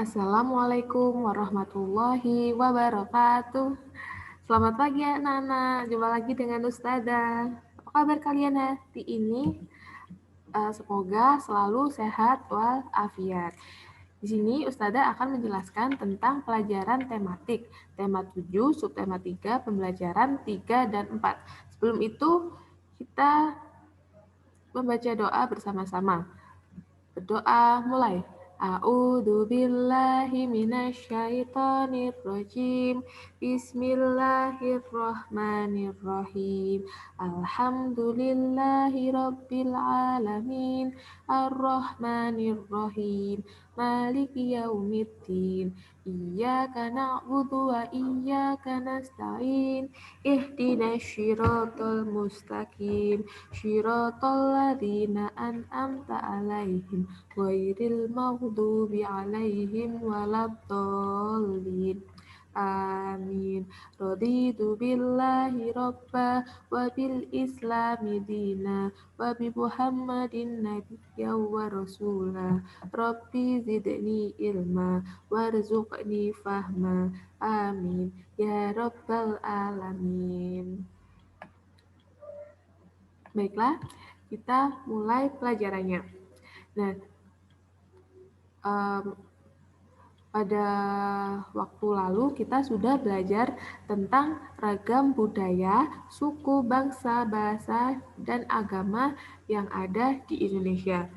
Assalamualaikum warahmatullahi wabarakatuh. Selamat pagi anak-anak, jumpa lagi dengan Ustazah. Apa kabar kalian hari ini? Semoga selalu sehat walafiat. Di sini Ustazah akan menjelaskan tentang pelajaran tematik, tema 7, subtema 3, pembelajaran 3 dan 4. Sebelum itu, kita membaca doa bersama-sama. Berdoa mulai. A'udzu billahi minasyaitonir rajim. Bismillahirrahmanirrahim. Alhamdulillahi rabbil alamin. Arrahmanirrahim. Maliki yaumiddin. Iyyaka na'budu wa iyyaka nasta'in. Ihdinas syiratal mustaqim. Syiratal ladzina an'amta 'alaihim ghairil maghdubi 'alaihim waladdallin. Amin. Raditu billahi robba wa bil islami dina wa bi Muhammadin nabiyya wa rasula. Rabbi zidni ilma warzuqni fahma. Amin. Ya Rabbal Alamin. Baiklah, kita mulai pelajarannya. Nah, pada waktu lalu kita sudah belajar tentang ragam budaya, suku, bangsa, bahasa, dan agama yang ada di Indonesia.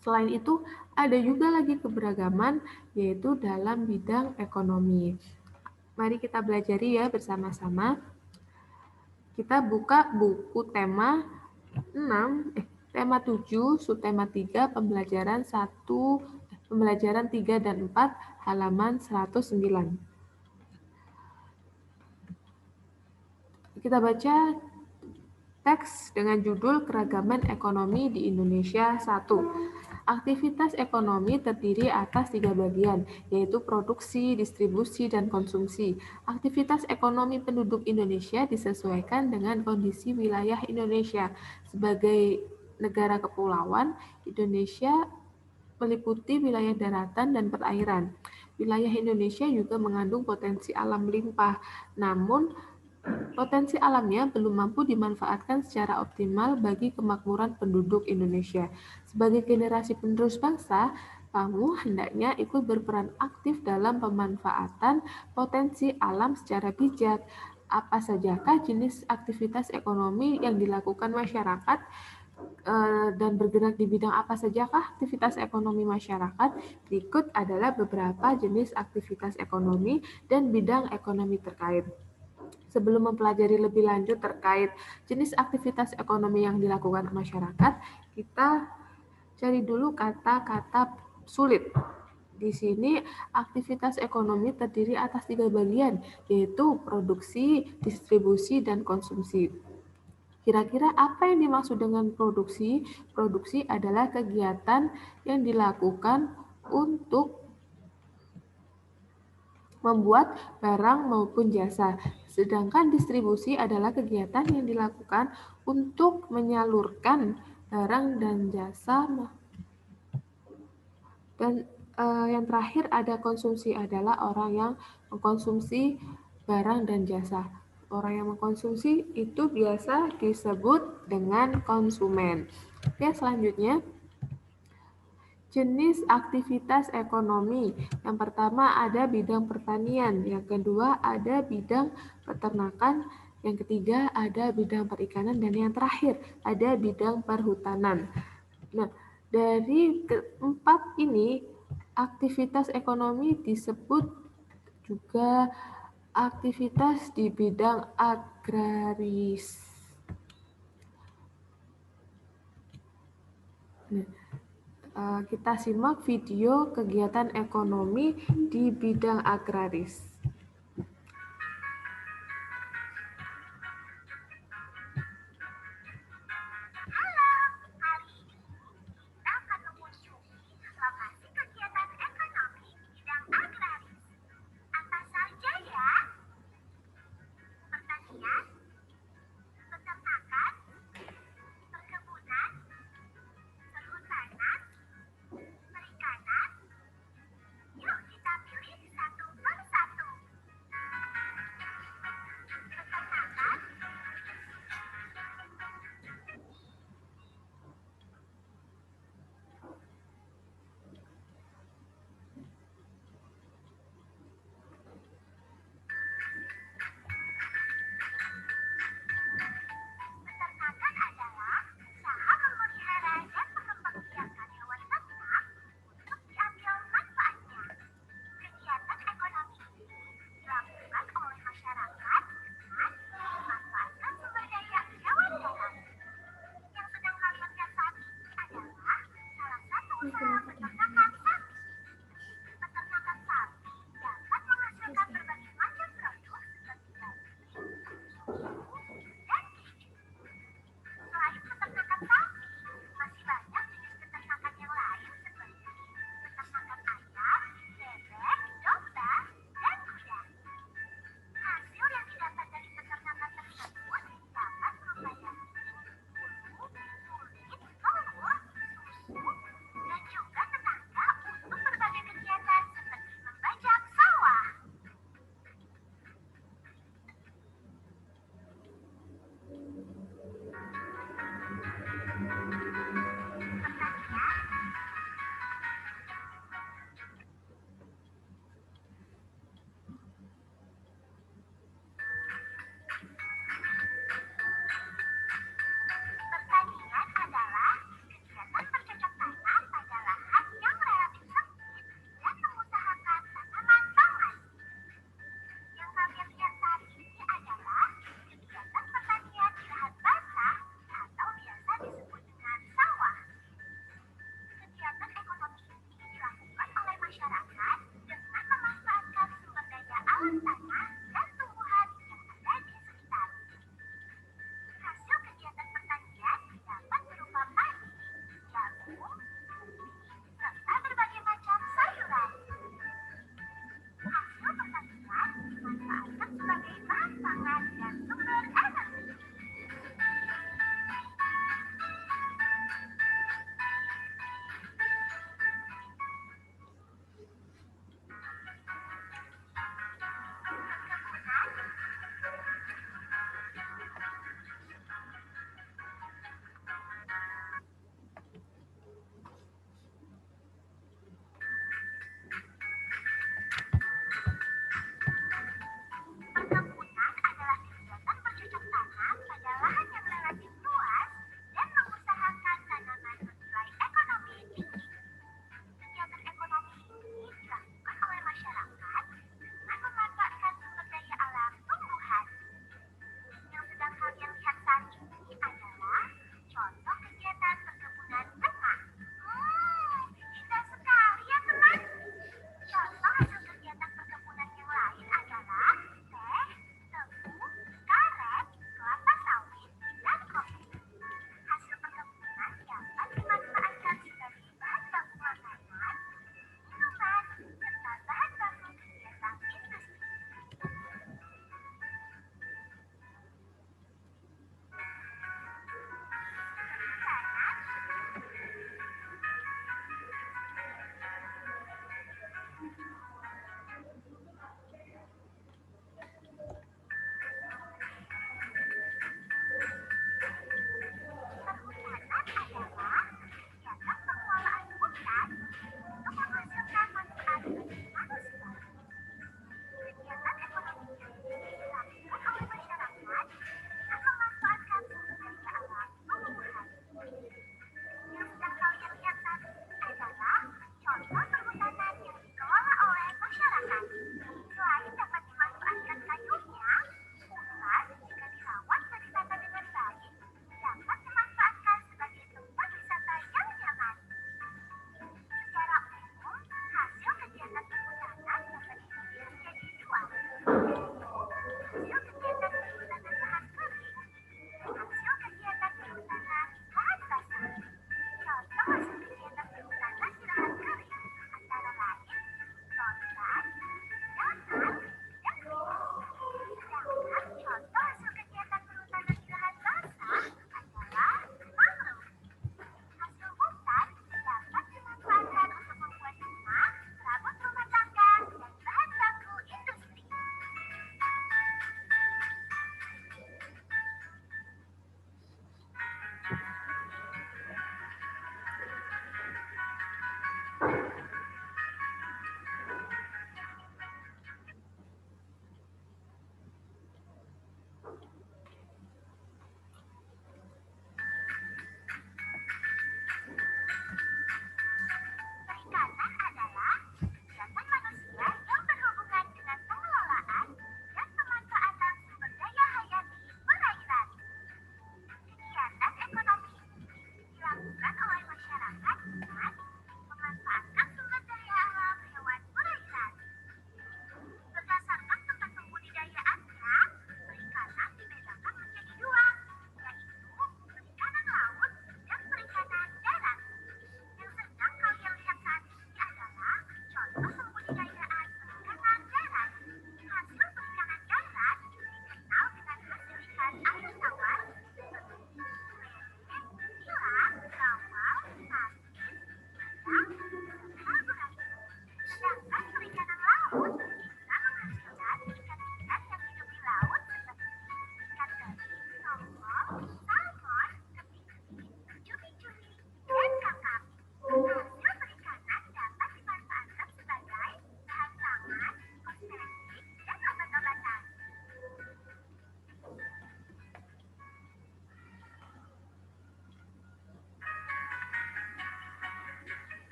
Selain itu, ada juga lagi keberagaman, yaitu dalam bidang ekonomi. Mari kita belajari ya bersama-sama. Kita buka buku tema 7, subtema 3, pembelajaran 3 dan 4, halaman 109. Kita baca teks dengan judul Keragaman Ekonomi di Indonesia 1. Aktivitas ekonomi terdiri atas 3 bagian, yaitu produksi, distribusi, dan konsumsi. Aktivitas ekonomi penduduk Indonesia disesuaikan dengan kondisi wilayah Indonesia. Sebagai negara kepulauan, Indonesia meliputi wilayah daratan dan perairan. Wilayah Indonesia juga mengandung potensi alam limpah, namun potensi alamnya belum mampu dimanfaatkan secara optimal bagi kemakmuran penduduk Indonesia. Sebagai generasi penerus bangsa, kamu hendaknya ikut berperan aktif dalam pemanfaatan potensi alam secara bijak. Apa sajakah jenis aktivitas ekonomi yang dilakukan masyarakat dan bergerak di bidang apa sajakah aktivitas ekonomi masyarakat? Berikut adalah beberapa jenis aktivitas ekonomi dan bidang ekonomi terkait. Sebelum mempelajari lebih lanjut terkait jenis aktivitas ekonomi yang dilakukan masyarakat, kita cari dulu kata-kata sulit. Di sini aktivitas ekonomi terdiri atas 3 bagian, yaitu produksi, distribusi, dan konsumsi. Kira-kira apa yang dimaksud dengan produksi? Produksi adalah kegiatan yang dilakukan untuk membuat barang maupun jasa. Sedangkan distribusi adalah kegiatan yang dilakukan untuk menyalurkan barang dan jasa. Dan yang terakhir ada konsumsi, adalah orang yang mengkonsumsi barang dan jasa. Orang yang mengkonsumsi itu biasa disebut dengan konsumen. Oke, selanjutnya. Jenis aktivitas ekonomi. Yang pertama ada bidang pertanian, yang kedua ada bidang peternakan, yang ketiga ada bidang perikanan, dan yang terakhir ada bidang perhutanan. Nah, dari keempat ini, aktivitas ekonomi disebut juga aktivitas di bidang agraris. Nah, kita simak video kegiatan ekonomi di bidang agraris.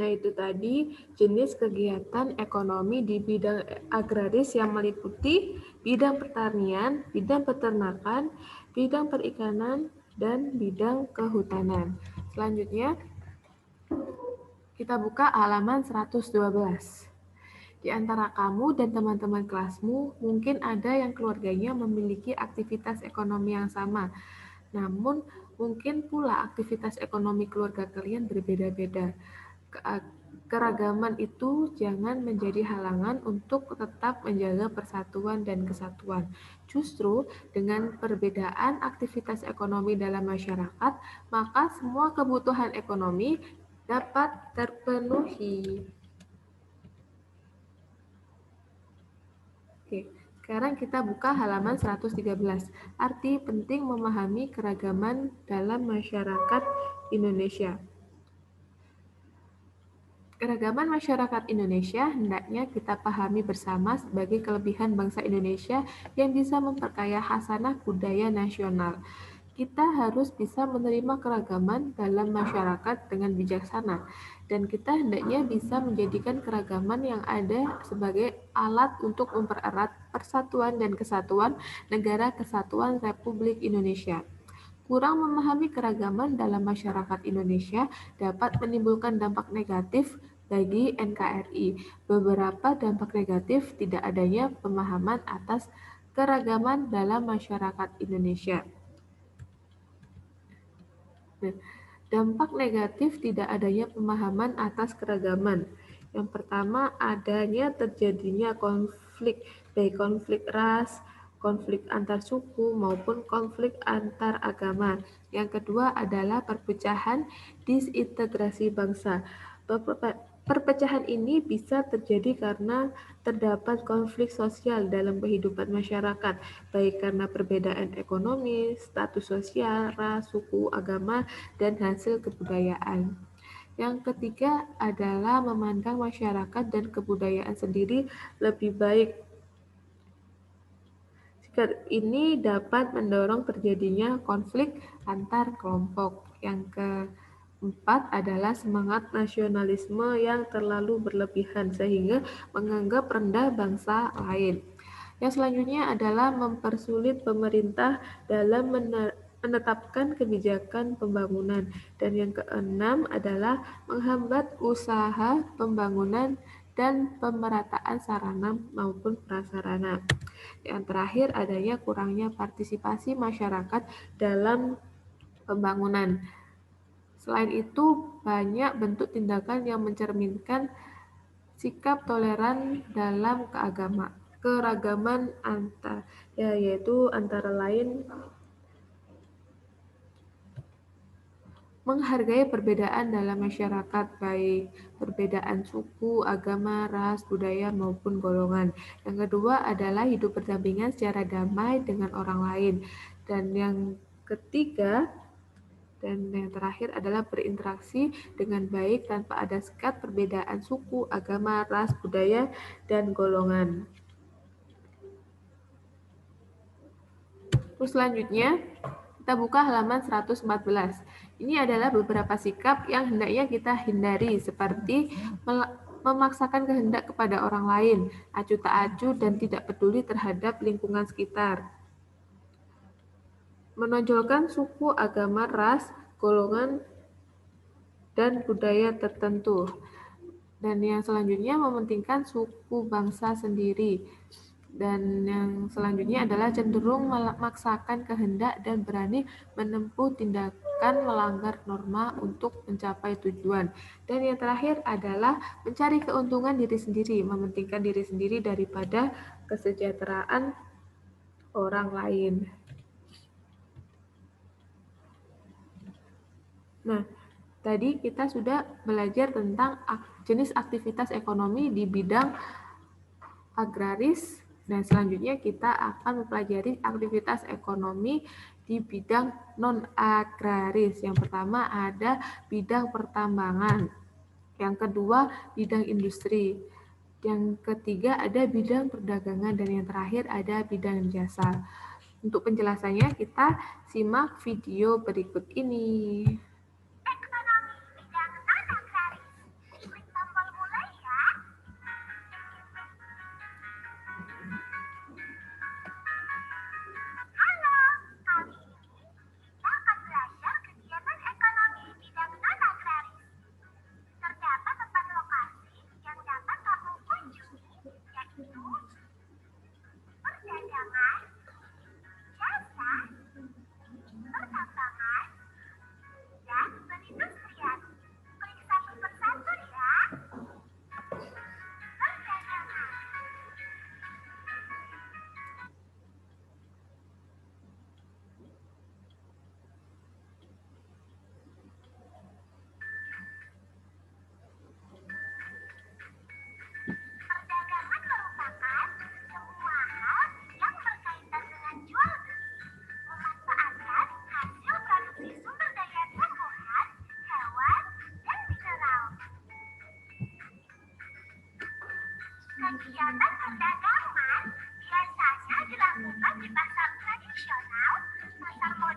Nah, itu tadi jenis kegiatan ekonomi di bidang agraris yang meliputi bidang pertanian, bidang peternakan, bidang perikanan, dan bidang kehutanan. Selanjutnya, kita buka halaman 112. Di antara kamu dan teman-teman kelasmu, mungkin ada yang keluarganya memiliki aktivitas ekonomi yang sama. Namun, mungkin pula aktivitas ekonomi keluarga kalian berbeda-beda. Keragaman itu jangan menjadi halangan untuk tetap menjaga persatuan dan kesatuan. Justru dengan perbedaan aktivitas ekonomi dalam masyarakat, maka semua kebutuhan ekonomi dapat terpenuhi. Oke, sekarang kita buka halaman 113. Arti penting memahami keragaman dalam masyarakat Indonesia. Keragaman masyarakat Indonesia hendaknya kita pahami bersama sebagai kelebihan bangsa Indonesia yang bisa memperkaya khasanah budaya nasional. Kita harus bisa menerima keragaman dalam masyarakat dengan bijaksana, dan kita hendaknya bisa menjadikan keragaman yang ada sebagai alat untuk mempererat persatuan dan kesatuan Negara Kesatuan Republik Indonesia. Kurang memahami keragaman dalam masyarakat Indonesia dapat menimbulkan dampak negatif bagi NKRI. Beberapa dampak negatif tidak adanya pemahaman atas keragaman dalam masyarakat Indonesia. Nah, dampak negatif tidak adanya pemahaman atas keragaman. Yang pertama, adanya terjadinya konflik, baik konflik ras, konflik antar suku, maupun konflik antar agama. Yang kedua adalah perpecahan disintegrasi bangsa. Perpecahan ini bisa terjadi karena terdapat konflik sosial dalam kehidupan masyarakat, baik karena perbedaan ekonomi, status sosial, ras, suku, agama, dan hasil kebudayaan. Yang ketiga adalah memandang masyarakat dan kebudayaan sendiri lebih baik. Sikap ini dapat mendorong terjadinya konflik antar kelompok. Yang keempat adalah semangat nasionalisme yang terlalu berlebihan sehingga menganggap rendah bangsa lain. Yang selanjutnya adalah mempersulit pemerintah dalam menetapkan kebijakan pembangunan. Dan yang keenam adalah menghambat usaha pembangunan dan pemerataan sarana maupun prasarana. Yang terakhir adanya kurangnya partisipasi masyarakat dalam pembangunan. Selain itu, banyak bentuk tindakan yang mencerminkan sikap toleran dalam keragaman yaitu antara lain menghargai perbedaan dalam masyarakat, baik perbedaan suku, agama, ras, budaya, maupun golongan. Yang kedua adalah hidup berdampingan secara damai dengan orang lain. Dan yang ketiga dan yang terakhir adalah berinteraksi dengan baik tanpa ada sekat perbedaan suku, agama, ras, budaya, dan golongan. Terus selanjutnya, kita buka halaman 114. Ini adalah beberapa sikap yang hendaknya kita hindari, seperti memaksakan kehendak kepada orang lain, acuh tak acuh, dan tidak peduli terhadap lingkungan sekitar. Menonjolkan suku, agama, ras, golongan, dan budaya tertentu. Dan yang selanjutnya mementingkan suku bangsa sendiri. Dan yang selanjutnya adalah cenderung memaksakan kehendak dan berani menempuh tindakan melanggar norma untuk mencapai tujuan. Dan yang terakhir adalah mencari keuntungan diri sendiri, mementingkan diri sendiri daripada kesejahteraan orang lain. Nah, tadi kita sudah belajar tentang jenis aktivitas ekonomi di bidang agraris, dan selanjutnya kita akan mempelajari aktivitas ekonomi di bidang non-agraris. Yang pertama ada bidang pertambangan, yang kedua bidang industri, yang ketiga ada bidang perdagangan, dan yang terakhir ada bidang jasa. Untuk penjelasannya kita simak video berikut ini.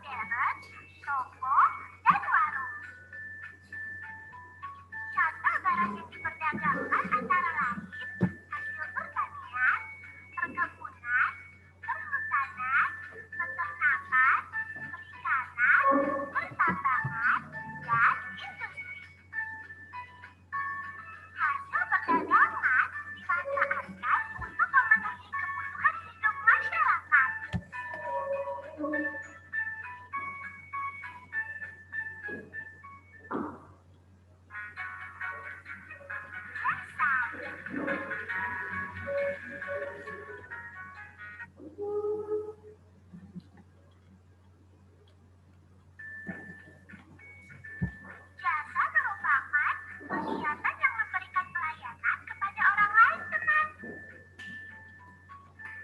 modern, toko, dan warung. Contoh barang yang diperdagangkan antara lain hasil pertanian, perkebunan, perhutanan, peternakan, perikanan, pertambangan, dan industri. Hasil perdagangan dimanfaatkan untuk memenuhi kebutuhan hidup masyarakat. Jasa merupakan kegiatan yang memberikan pelayanan kepada orang lain, teman.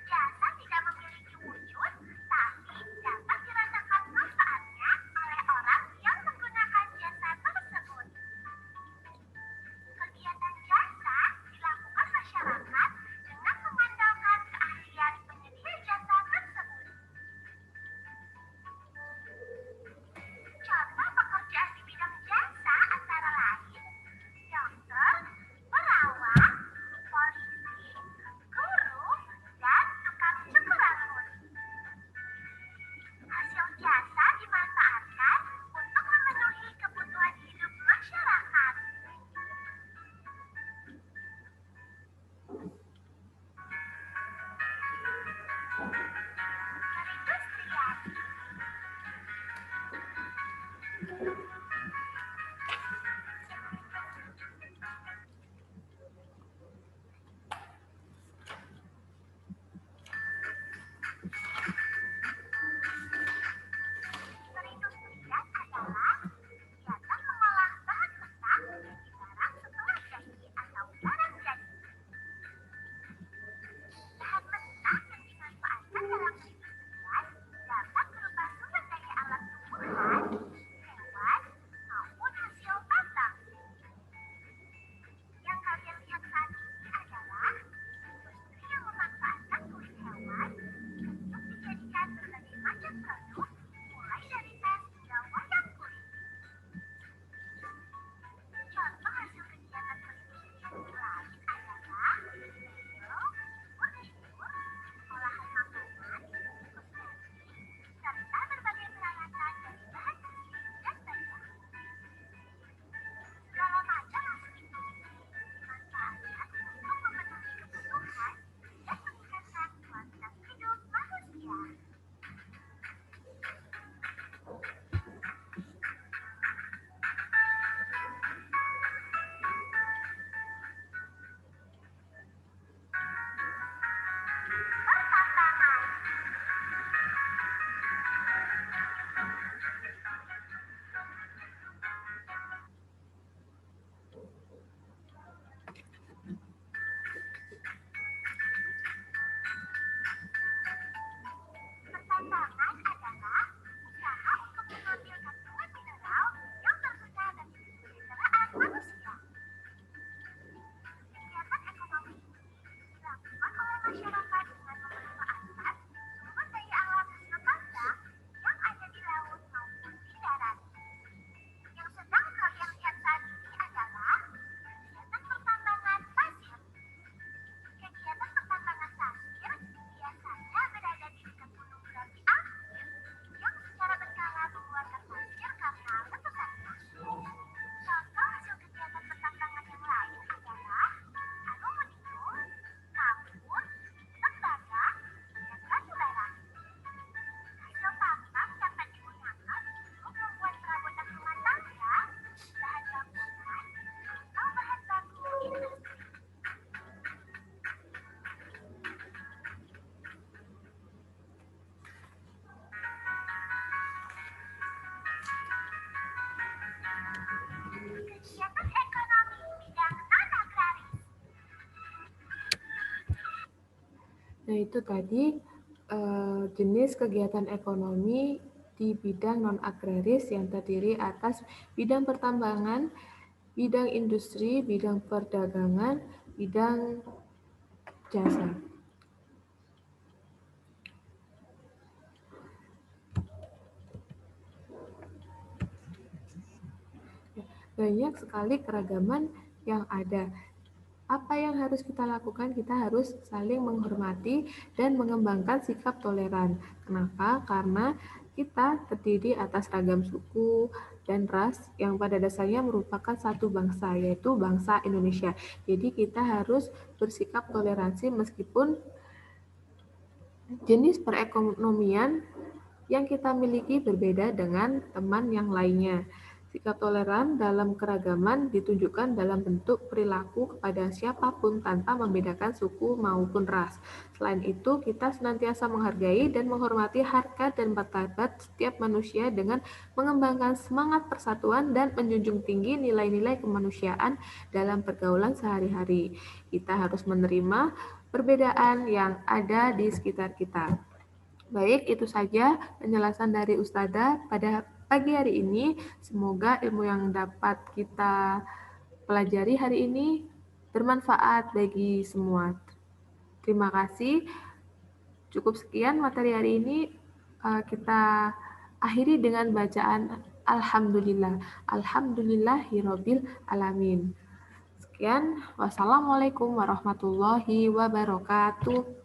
Jasa tidak memiliki wujud, tapi dapat dirasakan manfaatnya oleh orang yang menggunakan jasa tersebut. Kegiatan jasa dilakukan masyarakat dengan mengandalkan keahlian penyedia jasa tersebut. Contoh pekerjaan di bidang jasa antara lain dokter, perawat, polisi, guru, dan tukang cukur rambut. Hasil jasa dimanfaatkan untuk memenuhi kebutuhan hidup masyarakat. Perindustrian. Perindustrian adalah kegiatan mengolah bahan mentah menjadi barang setelah jadi atau barang jadi. Bahan mentah yang dimanfaatkan dalam perindustrian dapat berupa sumber daya alam tumbuhan, hewan, maupun hasil tambang. Yang kalian lihat saat ini adalah industri yang memanfaatkan kulit hewan untuk dijadikan berbagai macam produk, mulai dari tas hingga wayang kulit. Contoh hasil kegiatan perindustrian yang lain adalah mebel, furnitur, olahan makanan, kosmetik, serta berbagai peralatan dari bahan besi dan baja. Segala macam hasil industri dimanfaatkan untuk memenuhi kebutuhan dan meningkatkan kualitas hidup manusia. Pertambangan. Pertambangan adalah usaha untuk mengambil kandungan mineral yang berguna bagi kesejahteraan manusia. Kegiatan ekonomi ini dilakukan oleh masyarakat dengan memanfaatkan sumber daya alam hasil tambang yang ada di laut maupun di darat. Yang sedang kalian lihat saat ini adalah kegiatan pertambangan pasir. Kegiatan pertambangan pasir biasanya berada di dekat gunung berapi aktif yang secara berkala mengeluarkan pasir karena letusannya. Contoh hasil kegiatan pertambangan yang lain adalah aluminium, kapur, tembaga, dan batu bara. Hasil tambang dapat digunakan untuk membuat perabotan rumah tangga, bahan bangunan, atau bahan baku industri. Kegiatan ekonomi bidang non-agraris. Nah, itu tadi jenis kegiatan ekonomi di bidang non-agraris yang terdiri atas bidang pertambangan, bidang industri, bidang perdagangan, bidang jasa. banyak sekali keragaman yang ada. Apa yang harus kita lakukan? Kita harus saling menghormati dan mengembangkan sikap toleran. Kenapa? Karena kita terdiri atas ragam suku dan ras yang pada dasarnya merupakan satu bangsa, yaitu bangsa Indonesia. Jadi kita harus bersikap toleransi meskipun jenis perekonomian yang kita miliki berbeda dengan teman yang lainnya. Sikap toleran dalam keragaman ditunjukkan dalam bentuk perilaku kepada siapapun tanpa membedakan suku maupun ras. Selain itu, kita senantiasa menghargai dan menghormati harkat dan martabat setiap manusia dengan mengembangkan semangat persatuan dan menjunjung tinggi nilai-nilai kemanusiaan dalam pergaulan sehari-hari. Kita harus menerima perbedaan yang ada di sekitar kita. Baik, itu saja penjelasan dari Ustazah pada pagi hari ini. Semoga ilmu yang dapat kita pelajari hari ini bermanfaat bagi semua. Terima kasih. Cukup sekian materi hari ini. Kita akhiri dengan bacaan Alhamdulillah. Alhamdulillahirabbil alamin. Sekian, wassalamualaikum warahmatullahi wabarakatuh.